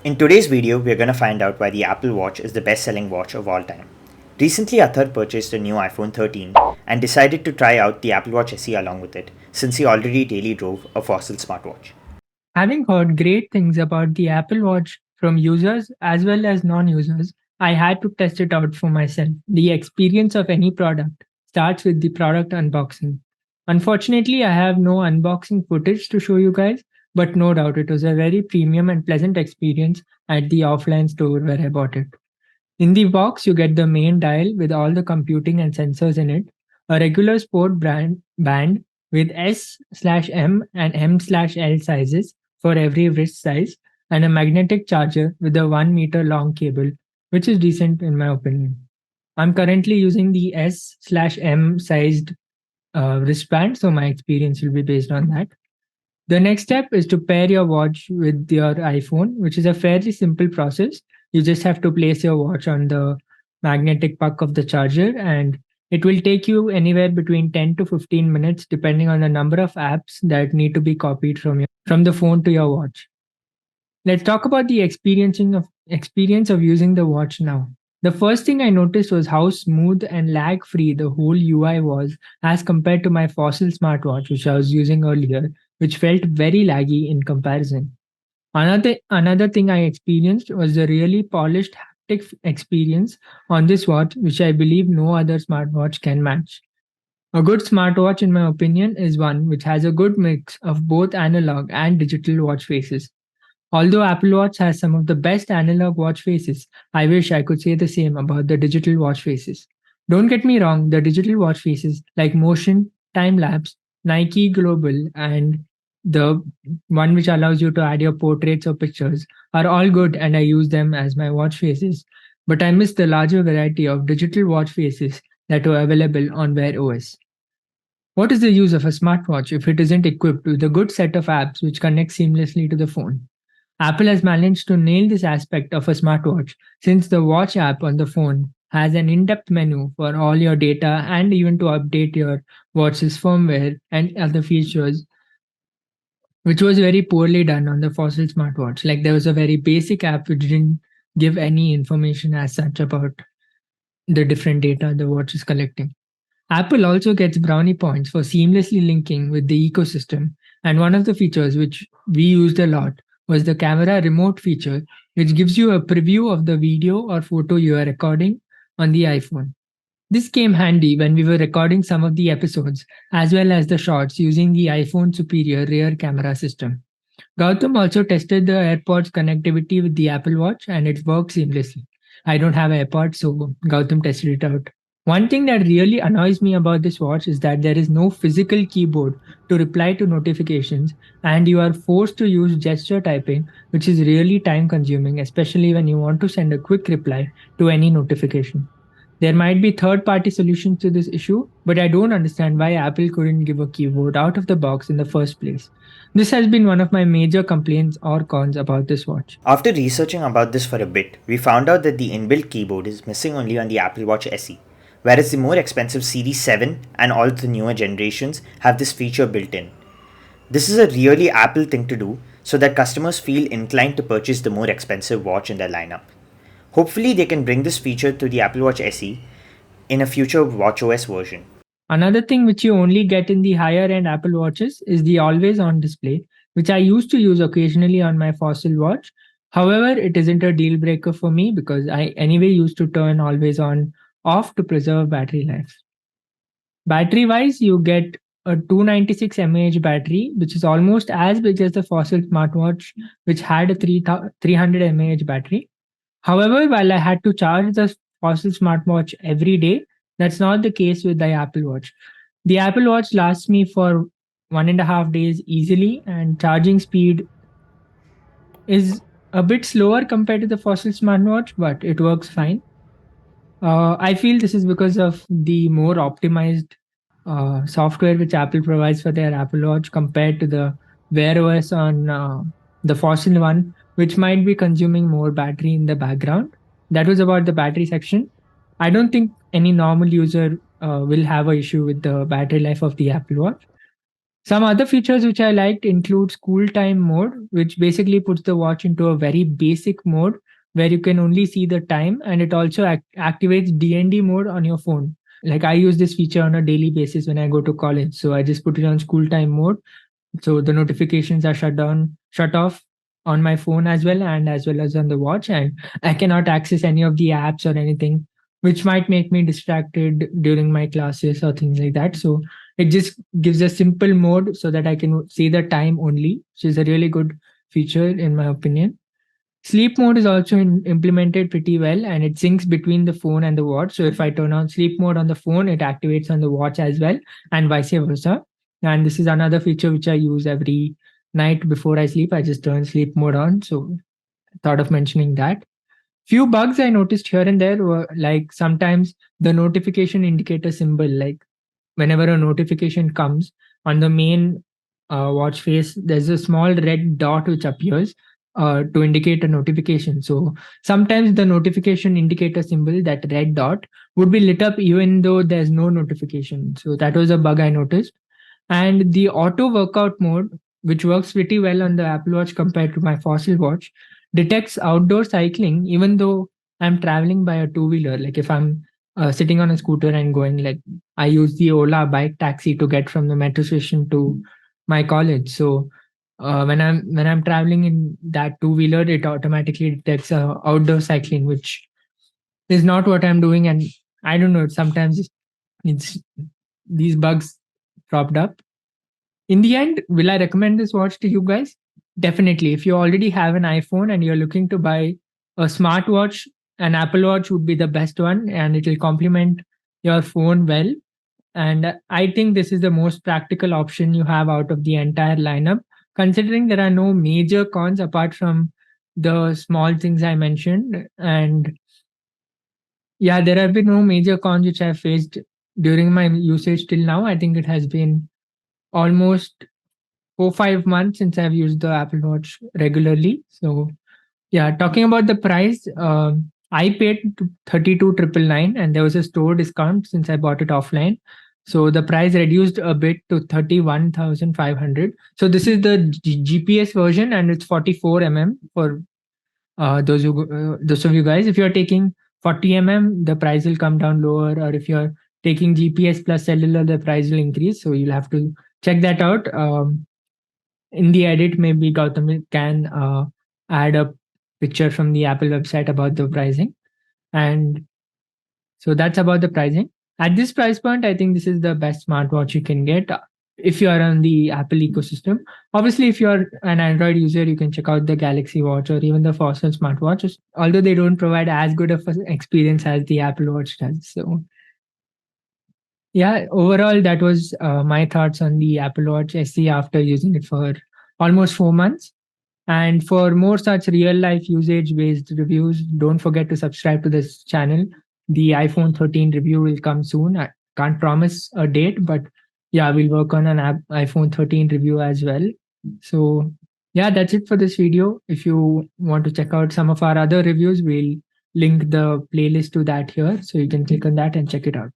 In today's video, we're going to find out why the Apple Watch is the best selling watch of all time. Recently, Atharv purchased a new iPhone 13 and decided to try out the Apple Watch SE along with it, since he already daily drove a fossil smartwatch. Having heard great things about the Apple Watch from users as well as non users, I had to test it out for myself. The experience of any product starts with the product unboxing. Unfortunately, I have no unboxing footage to show you guys, but no doubt it was a very premium and pleasant experience at the offline store where I bought it. In the box, you get the main dial with all the computing and sensors in it, a regular sport band with S/M and M/L sizes for every wrist size, and a magnetic charger with a 1 meter long cable, which is decent in my opinion. I'm currently using the S/M sized wristband, so my experience will be based on that. The next step is to pair your watch with your iPhone, which is a fairly simple process. You just have to place your watch on the magnetic puck of the charger, and it will take you anywhere between 10 to 15 minutes, depending on the number of apps that need to be copied from the phone to your watch. Let's talk about the experience of using the watch now. The first thing I noticed was how smooth and lag free the whole UI was as compared to my Fossil smartwatch, which I was using earlier, which felt very laggy in comparison. Another thing I experienced was the really polished haptic experience on this watch, which I believe no other smartwatch can match. A good smartwatch, in my opinion, is one which has a good mix of both analog and digital watch faces. Although Apple Watch has some of the best analog watch faces, I wish I could say the same about the digital watch faces. Don't get me wrong, the digital watch faces like Motion, Time Lapse, Nike Global, and the one which allows you to add your portraits or pictures are all good and I use them as my watch faces. But I miss the larger variety of digital watch faces that are available on Wear OS. What is the use of a smartwatch if it isn't equipped with a good set of apps which connect seamlessly to the phone? Apple has managed to nail this aspect of a smartwatch since the Watch app on the phone has an in depth menu for all your data and even to update your watch's firmware and other features, which was very poorly done on the Fossil smartwatch. Like there was a very basic app which didn't give any information as such about the different data the watch is collecting. Apple also gets brownie points for seamlessly linking with the ecosystem, and one of the features which we used a lot was the camera remote feature, which gives you a preview of the video or photo you are recording on the iPhone. This came handy when we were recording some of the episodes, as well as the shots using the iPhone superior rear camera system. Gautam also tested the AirPods connectivity with the Apple Watch and it worked seamlessly. I don't have AirPods, so Gautam tested it out. One thing that really annoys me about this watch is that there is no physical keyboard to reply to notifications, and you are forced to use gesture typing, which is really time consuming, especially when you want to send a quick reply to any notification. There might be third party solutions to this issue, but I don't understand why Apple couldn't give a keyboard out of the box in the first place. This has been one of my major complaints or cons about this watch. After researching about this for a bit, we found out that the inbuilt keyboard is missing only on the Apple Watch SE, whereas the more expensive Series 7 and all the newer generations have this feature built in. This is a really Apple thing to do so that customers feel inclined to purchase the more expensive watch in their lineup. Hopefully, they can bring this feature to the Apple Watch SE in a future WatchOS version. Another thing which you only get in the higher end Apple Watches is the always on display, which I used to use occasionally on my Fossil watch. However, it isn't a deal breaker for me because I anyway used to turn always on off to preserve battery life. Battery wise, you get a 296 mAh battery, which is almost as big as the Fossil smartwatch, which had a 300 mAh battery. However, while I had to charge the Fossil smartwatch every day, that's not the case with the Apple Watch. The Apple Watch lasts me for 1.5 days easily, and charging speed is a bit slower compared to the Fossil smartwatch, but it works fine. I feel this is because of the more optimized software which Apple provides for their Apple Watch compared to the Wear OS on the Fossil one, which might be consuming more battery in the background. That was about the battery section. I don't think any normal user will have an issue with the battery life of the Apple Watch. Some other features which I liked include school time mode, which basically puts the watch into a very basic mode where you can only see the time, and it also activates DND mode on your phone. Like I use this feature on a daily basis when I go to college. So I just put it on school time mode. So the notifications are shut off on my phone as well as on the watch, and I cannot access any of the apps or anything which might make me distracted during my classes or things like that. So it just gives a simple mode so that I can see the time only, which is a really good feature in my opinion. Sleep mode is also implemented pretty well, and it syncs between the phone and the watch. So if I turn on sleep mode on the phone, it activates on the watch as well, and vice versa. And this is another feature which I use every night before I sleep. I just turn sleep mode on. So I thought of mentioning that. Few bugs I noticed here and there were like sometimes the notification indicator symbol, like whenever a notification comes on the main watch face, there's a small red dot which appears to indicate a notification. So sometimes the notification indicator symbol, that red dot, would be lit up even though there's no notification. So that was a bug I noticed. And the auto workout mode, which works pretty well on the Apple Watch compared to my Fossil watch, detects outdoor cycling even though I'm traveling by a two-wheeler. Like if I'm sitting on a scooter and going, like I use the Ola bike taxi to get from the metro station to my college. So when I'm traveling in that two-wheeler, it automatically detects outdoor cycling, which is not what I'm doing. And I don't know, sometimes it's these bugs cropped up. In the end, will I recommend this watch to you guys? Definitely. If you already have an iPhone and you're looking to buy a smartwatch, an Apple Watch would be the best one, and it will complement your phone well. And I think this is the most practical option you have out of the entire lineup, considering there are no major cons apart from the small things I mentioned. And yeah, there have been no major cons which I've faced during my usage till now. I think it has been almost 4 5 months since I've used the Apple Watch regularly. So yeah, talking about the price, I paid 32,999, and there was a store discount since I bought it offline. So the price reduced a bit to 31,500. So this is the GPS version, and it's 44 for those of you guys. If you're taking 40 the price will come down lower, or if you're taking GPS plus cellular, the price will increase. So you'll have to check that out. In the edit, maybe Gautam can add a picture from the Apple website about the pricing. And so that's about the pricing. At this price point, I think this is the best smartwatch you can get if you are on the Apple ecosystem. Obviously, if you're an Android user, you can check out the Galaxy Watch or even the Fossil smartwatches, although they don't provide as good of an experience as the Apple Watch does. So yeah, overall, that was my thoughts on the Apple Watch SE after using it for almost 4 months. And for more such real life usage based reviews, don't forget to subscribe to this channel. The iPhone 13 review will come soon. I can't promise a date, but yeah, we'll work on an iPhone 13 review as well. So, yeah, that's it for this video. If you want to check out some of our other reviews, we'll link the playlist to that here. So you can click on that and check it out.